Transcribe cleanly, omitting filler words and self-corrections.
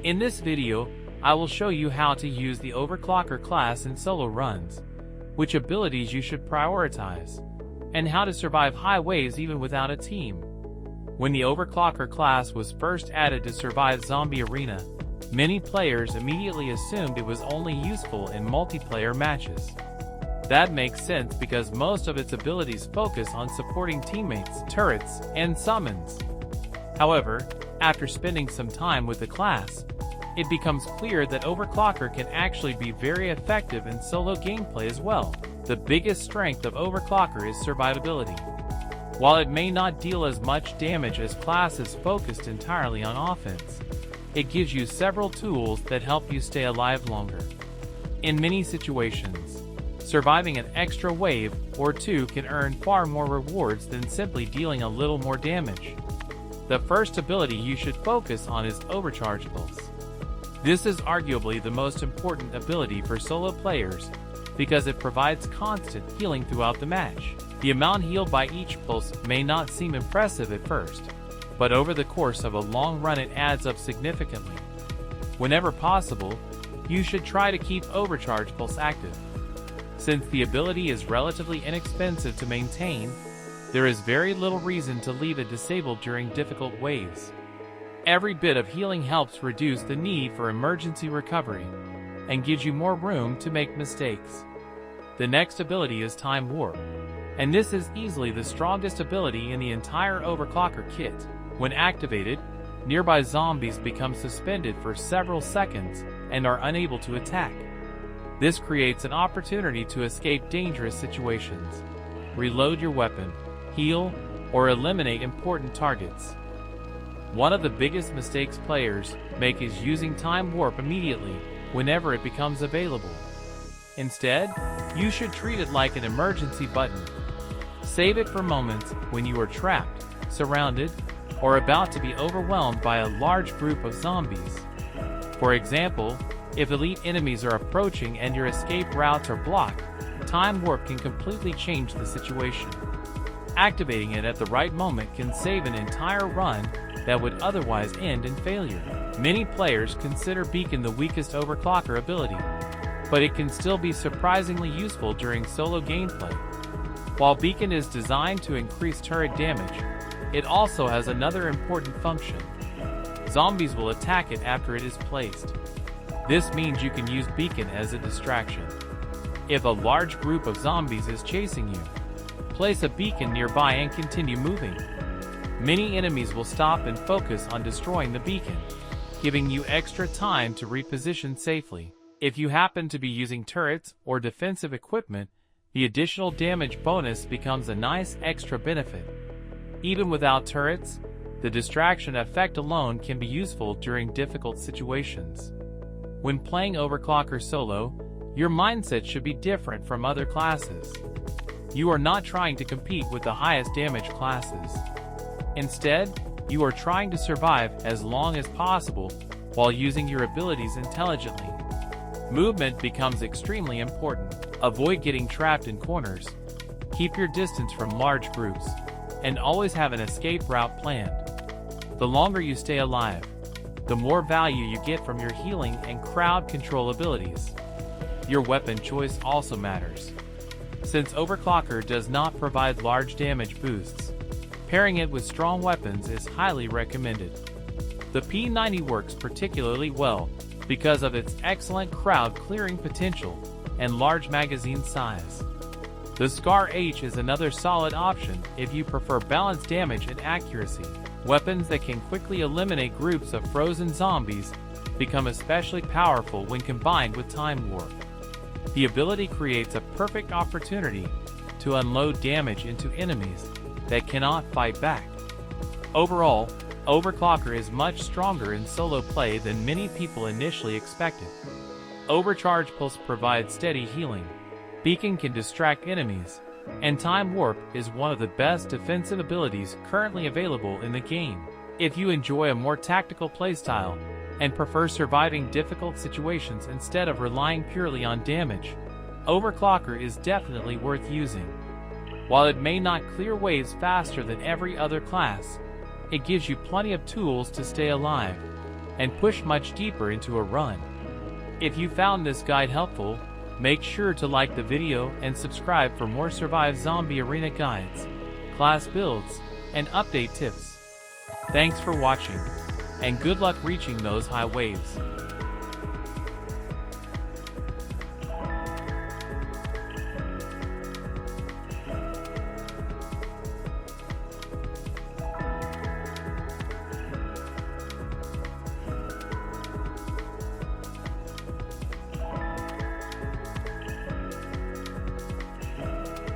In this video, I will show you how to use the Overclocker class in solo runs, which abilities you should prioritize, and how to survive high waves even without a team. When the Overclocker class was first added to Survive Zombie Arena, many players immediately assumed it was only useful in multiplayer matches. That makes sense because most of its abilities focus on supporting teammates, turrets, and summons. However, after spending some time with the class, it becomes clear that Overclocker can actually be very effective in solo gameplay as well. The biggest strength of Overclocker is survivability. While it may not deal as much damage as classes focused entirely on offense, it gives you several tools that help you stay alive longer. In many situations, surviving an extra wave or two can earn far more rewards than simply dealing a little more damage. The first ability you should focus on is Overcharge Pulse. This is arguably the most important ability for solo players because it provides constant healing throughout the match. The amount healed by each pulse may not seem impressive at first, but over the course of a long run it adds up significantly. Whenever possible, you should try to keep Overcharge Pulse active. Since the ability is relatively inexpensive to maintain, there is very little reason to leave it disabled during difficult waves. Every bit of healing helps reduce the need for emergency recovery and gives you more room to make mistakes. The next ability is Time Warp, and this is easily the strongest ability in the entire Overclocker kit. When activated, nearby zombies become suspended for several seconds and are unable to attack. This creates an opportunity to escape dangerous situations, reload your weapon, heal, or eliminate important targets. One of the biggest mistakes players make is using Time Warp immediately whenever it becomes available. Instead, you should treat it like an emergency button. Save it for moments when you are trapped, surrounded, or about to be overwhelmed by a large group of zombies. For example, if elite enemies are approaching and your escape routes are blocked, Time Warp can completely change the situation. Activating it at the right moment can save an entire run that would otherwise end in failure. Many players consider Beacon the weakest Overclocker ability, but it can still be surprisingly useful during solo gameplay. While Beacon is designed to increase turret damage, it also has another important function. Zombies will attack it after it is placed. This means you can use Beacon as a distraction. If a large group of zombies is chasing you, place a beacon nearby and continue moving. Many enemies will stop and focus on destroying the beacon, giving you extra time to reposition safely. If you happen to be using turrets or defensive equipment, the additional damage bonus becomes a nice extra benefit. Even without turrets, the distraction effect alone can be useful during difficult situations. When playing Overclocker solo, your mindset should be different from other classes. You are not trying to compete with the highest damage classes. Instead, you are trying to survive as long as possible while using your abilities intelligently. Movement becomes extremely important. Avoid getting trapped in corners, keep your distance from large groups, and always have an escape route planned. The longer you stay alive, the more value you get from your healing and crowd control abilities. Your weapon choice also matters. Since Overclocker does not provide large damage boosts, pairing it with strong weapons is highly recommended. The P90 works particularly well because of its excellent crowd clearing potential and large magazine size. The Scar H is another solid option if you prefer balanced damage and accuracy. Weapons that can quickly eliminate groups of frozen zombies become especially powerful when combined with Time Warp. The ability creates a perfect opportunity to unload damage into enemies that cannot fight back. Overall, Overclocker is much stronger in solo play than many people initially expected. Overcharge Pulse provides steady healing, Beacon can distract enemies, and Time Warp is one of the best defensive abilities currently available in the game. If you enjoy a more tactical playstyle and prefer surviving difficult situations instead of relying purely on damage, Overclocker is definitely worth using. While it may not clear waves faster than every other class, it gives you plenty of tools to stay alive. and push much deeper into a run. If you found this guide helpful, make sure to like the video and subscribe for more Survive Zombie Arena guides, class builds, and update tips. Thanks for watching, and good luck reaching those high waves.